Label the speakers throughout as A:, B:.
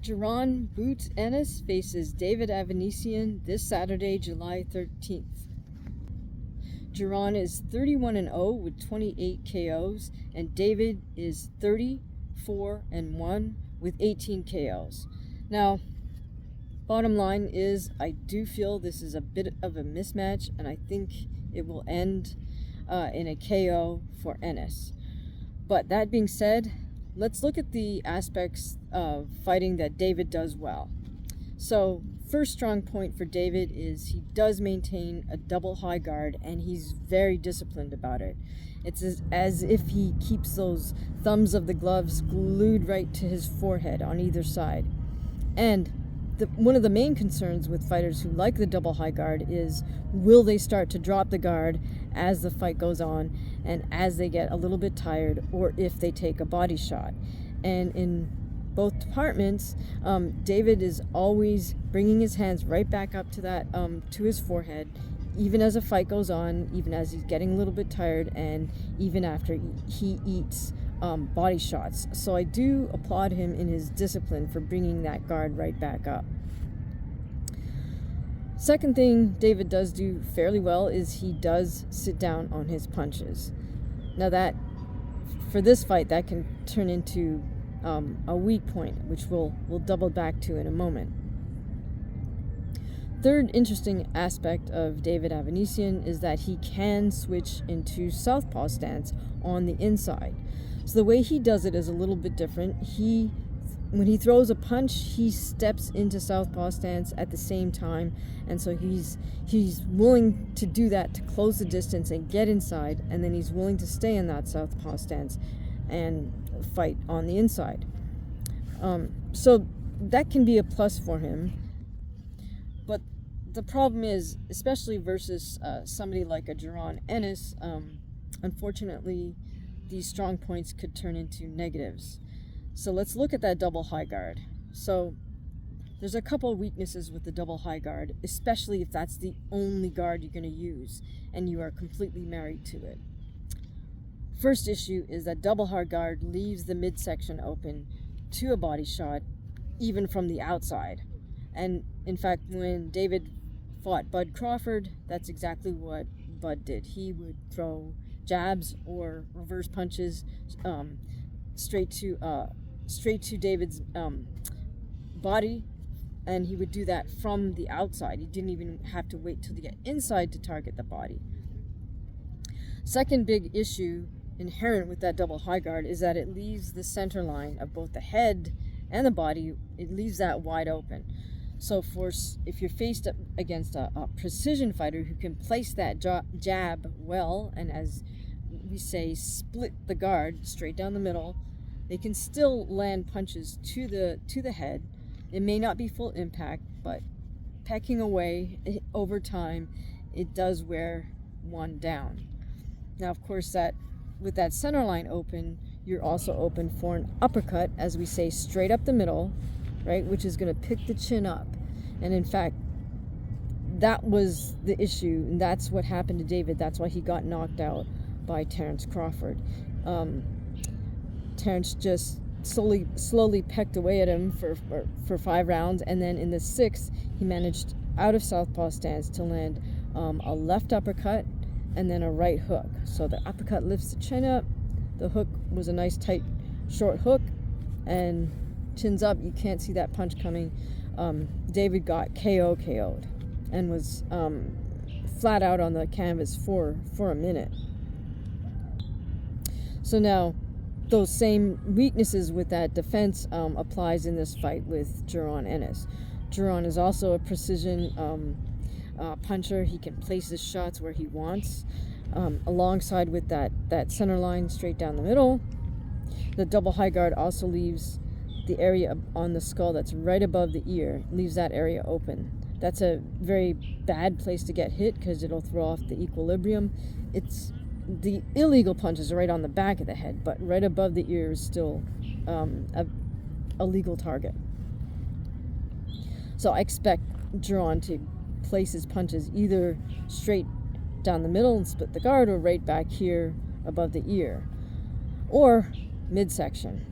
A: Jaron ENNIS faces David AVANESYAN this Saturday, July 13th. Jaron is 31-0 with 28 KOs, and David is 34-1 with 18 KOs. Now, bottom line is, I do feel this is a bit of a mismatch, and I think it will end in a KO for Ennis. But that being said, let's look at the aspects of fighting that David does well. So, first strong point for David is he does maintain a double high guard, and he's very disciplined about it. It's as if he keeps those thumbs of the gloves glued right to his forehead on either side. And one of the main concerns with fighters who like the double high guard is, will they start to drop the guard as the fight goes on and as they get a little bit tired, or if they take a body shot? And in both departments, David is always bringing his hands right back up to that to his forehead, even as a fight goes on, even as he's getting a little bit tired, and even after he eats body shots. So I do applaud him in his discipline for bringing that guard right back up. Second thing David does do fairly well is he does sit down on his punches. Now that, for this fight, that can turn into a weak point, which we'll double back to in a moment. Third interesting aspect of David AVANESYAN is that he can switch into southpaw stance on the inside. So the way he does it is a little bit different. When he throws a punch, he steps into southpaw stance at the same time, and so he's willing to do that to close the distance and get inside, and then he's willing to stay in that southpaw stance and fight on the inside. So that can be a plus for him. But the problem is, especially versus somebody like a Jaron ENNIS, unfortunately, these strong points could turn into negatives. So let's look at that double high guard. So there's a couple of weaknesses with the double high guard, especially if that's the only guard you're going to use and you are completely married to it. First issue is that double high guard leaves the midsection open to a body shot, even from the outside. And in fact, when David fought Bud Crawford, that's exactly what Bud did. He would throw jabs or reverse punches straight to David's body, and he would do that from the outside. He didn't even have to wait till they get inside to target the body. Second big issue inherent with that double high guard is that it leaves the center line of both the head and the body, it leaves that wide open. So if you're faced up against a precision fighter who can place that jab well, and as we say, split the guard straight down the middle, they can still land punches to the head. It may not be full impact, but pecking away over time, it does wear one down. Now, of course, that with that center line open, you're also open for an uppercut, as we say, straight up the middle, right, which is going to pick the chin up. And in fact, that was the issue, and that's what happened to David. That's why he got knocked out by Terence Crawford. Terence just slowly pecked away at him for 5 rounds, and then in the 6th, he managed, out of southpaw stance, to land a left uppercut and then a right hook. So the uppercut lifts the chin up, the hook was a nice tight short hook, and chin's up, you can't see that punch coming. David got KO'd and was flat out on the canvas for a minute. So now, those same weaknesses with that defense applies in this fight with Jaron ENNIS. Jaron is also a precision puncher. He can place his shots where he wants, alongside with that center line straight down the middle. The double high guard also leaves the area on the skull that's right above the ear, leaves that area open. That's a very bad place to get hit because it'll throw off the equilibrium. The illegal punches are right on the back of the head, but right above the ear is still a legal target. So I expect Jaron to place his punches either straight down the middle and split the guard, or right back here above the ear, or midsection.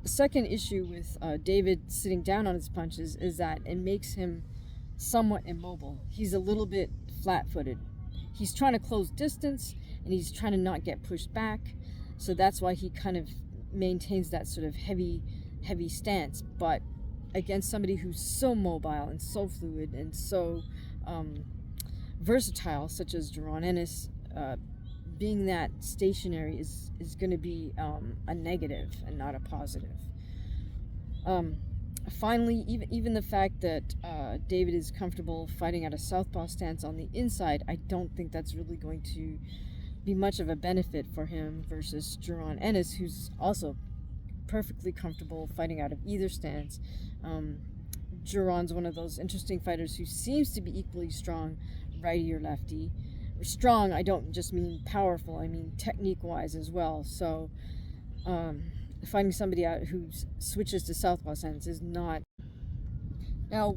A: second issue with David sitting down on his punches is that it makes him somewhat immobile. He's a little bit flat-footed. He's trying to close distance, and he's trying to not get pushed back. So that's why he kind of maintains that sort of heavy stance. But against somebody who's so mobile and so fluid and so versatile, such as Jaron ENNIS, being that stationary is going to be a negative and not a positive. Finally, even the fact that David is comfortable fighting out a southpaw stance on the inside, I don't think that's really going to be much of a benefit for him versus Jaron ENNIS, who's also perfectly comfortable fighting out of either stance. Jaron's one of those interesting fighters who seems to be equally strong, righty or lefty. Strong, I don't just mean powerful, I mean technique-wise as well. So finding somebody out who switches to southpaw stance is not. Now,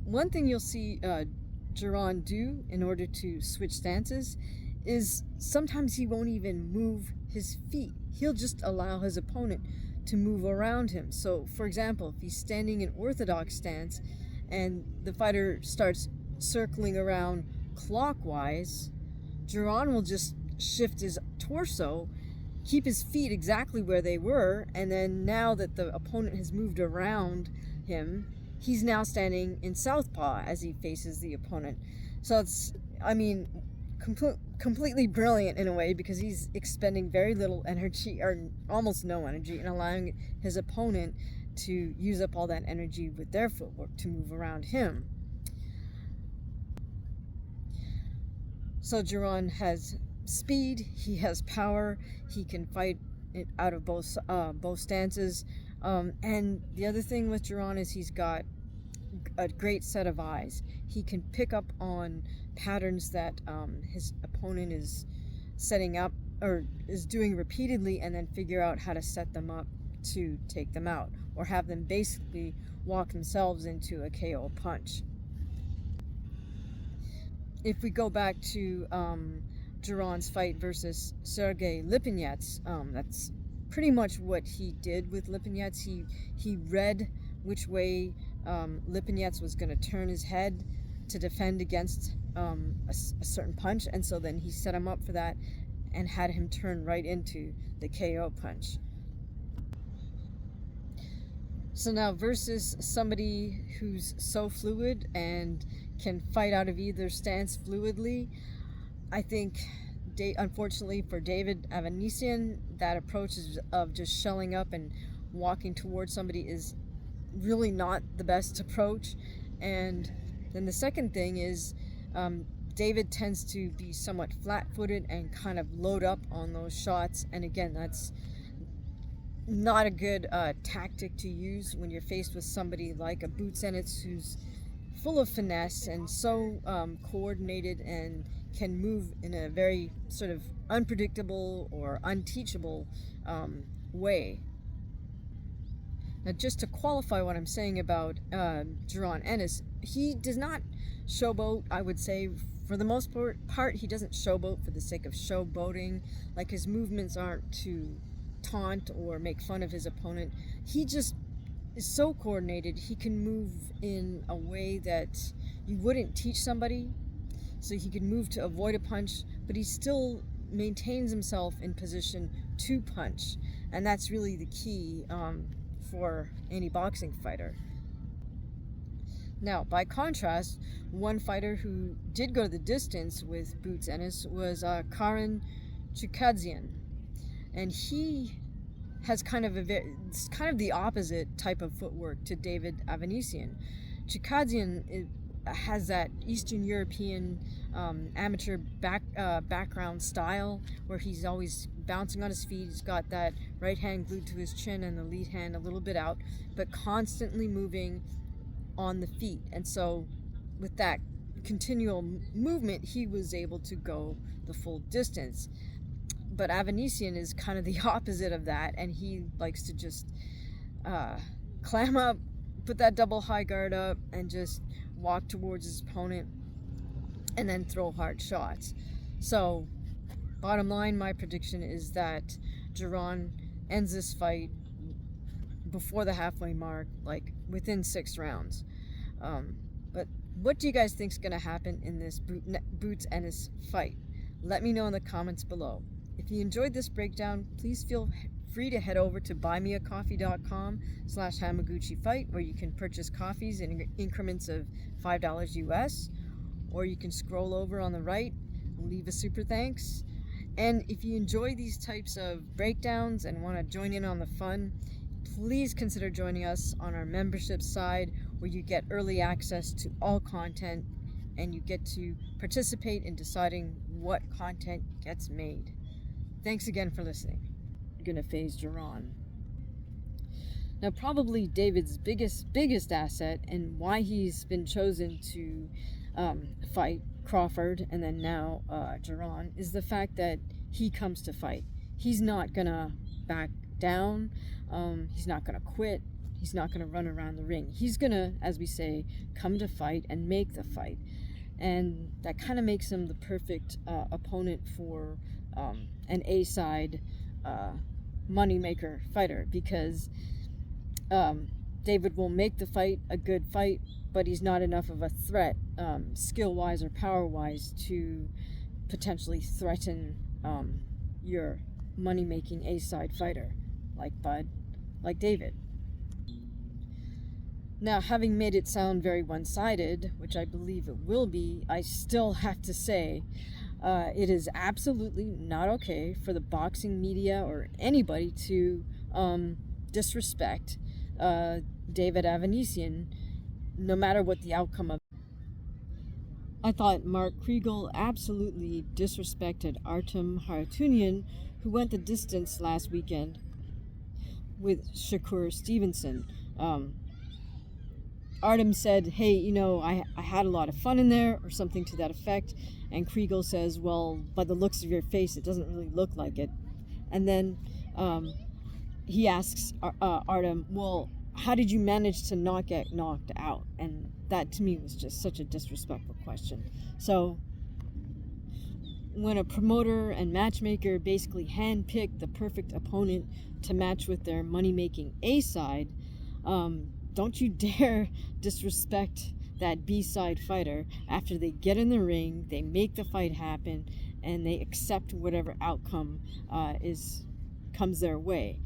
A: one thing you'll see Jaron do in order to switch stances is sometimes he won't even move his feet. He'll just allow his opponent to move around him. So, for example, if he's standing in orthodox stance and the fighter starts circling around clockwise, Jaron will just shift his torso, keep his feet exactly where they were, and then now that the opponent has moved around him, he's now standing in southpaw as he faces the opponent. So it's, I mean, completely brilliant in a way, because he's expending very little energy, or almost no energy, and allowing his opponent to use up all that energy with their footwork to move around him. So Jaron has speed, he has power, he can fight it out of both stances, and the other thing with Jaron is he's got a great set of eyes. He can pick up on patterns that his opponent is setting up or is doing repeatedly, and then figure out how to set them up to take them out, or have them basically walk themselves into a KO punch. If we go back to Jaron's fight versus Sergey Lipinets, that's pretty much what he did with Lipinets. He read which way Lipinets was going to turn his head to defend against a certain punch, and so then he set him up for that and had him turn right into the KO punch. So now versus somebody who's so fluid and can fight out of either stance fluidly, I think, unfortunately for David AVANESYAN, that approach of just shelling up and walking towards somebody is really not the best approach. And then the second thing is David tends to be somewhat flat-footed and kind of load up on those shots, and again, that's not a good tactic to use when you're faced with somebody like a Boots Ennis, who's full of finesse and so coordinated and can move in a very sort of unpredictable or unteachable way. Now, just to qualify what I'm saying about Jaron ENNIS, he does not showboat, I would say. For the most part, he doesn't showboat for the sake of showboating. Like, his movements aren't to taunt or make fun of his opponent. He just is so coordinated. He can move in a way that you wouldn't teach somebody. So he can move to avoid a punch, but he still maintains himself in position to punch. And that's really the key for any boxing fighter. Now, by contrast, one fighter who did go the distance with Boots Ennis was Jaron ENNIS, and he has kind of it's kind of the opposite type of footwork to David AVANESYAN. ENNIS has that Eastern European amateur background style, where he's always bouncing on his feet. He's got that right hand glued to his chin and the lead hand a little bit out, but constantly moving on the feet. And so with that continual movement, he was able to go the full distance. But AVANESYAN is kind of the opposite of that, and he likes to just clam up, put that double high guard up, and just walk towards his opponent and then throw hard shots. So bottom line, my prediction is that Jaron ends this fight before the halfway mark, like within 6 rounds. But what do you guys think is going to happen in this Boots Ennis fight? Let me know in the comments below. If you enjoyed this breakdown, please feel free to head over to buymeacoffee.com/HamaguchiFight, where you can purchase coffees in increments of $5 US, or you can scroll over on the right and leave a super thanks. And if you enjoy these types of breakdowns and want to join in on the fun, please consider joining us on our membership side, where you get early access to all content and you get to participate in deciding what content gets made. Thanks again for listening. I'm gonna phase Jaron. Now, probably David's biggest asset, and why he's been chosen to fight Crawford and then now Jaron, is the fact that he comes to fight. He's not gonna back down. He's not gonna quit. He's not gonna run around the ring. He's gonna, as we say, come to fight and make the fight. And that kind of makes him the perfect opponent for an A-side moneymaker fighter, because David will make the fight a good fight, but he's not enough of a threat, skill-wise or power-wise, to potentially threaten your money-making A-side fighter like Bud, like David. Now, having made it sound very one-sided, which I believe it will be, I still have to say it is absolutely not okay for the boxing media or anybody to disrespect David AVANESYAN, no matter what the outcome of it. I thought Mark Kriegel absolutely disrespected Artem Harutyunyan, who went the distance last weekend with Shakur Stevenson. Artem said, hey, you know, I had a lot of fun in there, or something to that effect. And Kriegel says, well, by the looks of your face, it doesn't really look like it. And then he asks Artem, well, how did you manage to not get knocked out? And that, to me, was just such a disrespectful question. So when a promoter and matchmaker basically handpick the perfect opponent to match with their money-making A-side, don't you dare disrespect that B-side fighter after they get in the ring, they make the fight happen, and they accept whatever outcome comes their way.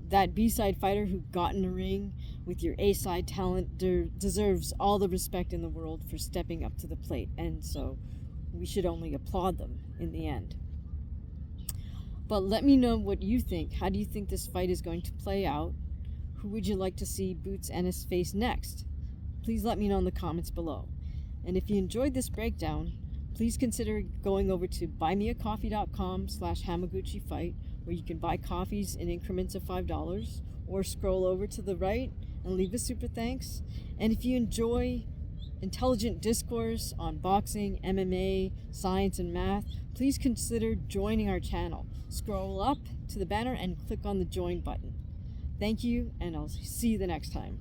A: That B-side fighter who got in the ring with your A-side talent deserves all the respect in the world for stepping up to the plate, and so we should only applaud them in the end. But let me know what you think. How do you think this fight is going to play out? Who would you like to see Boots Ennis face next? Please let me know in the comments below. And if you enjoyed this breakdown, please consider going over to buymeacoffee.com/HamaguchiFight, where you can buy coffees in increments of $5, or scroll over to the right and leave a super thanks. And if you enjoy intelligent discourse on boxing, MMA, science, and math, please consider joining our channel. Scroll up to the banner and click on the join button. Thank you, and I'll see you the next time.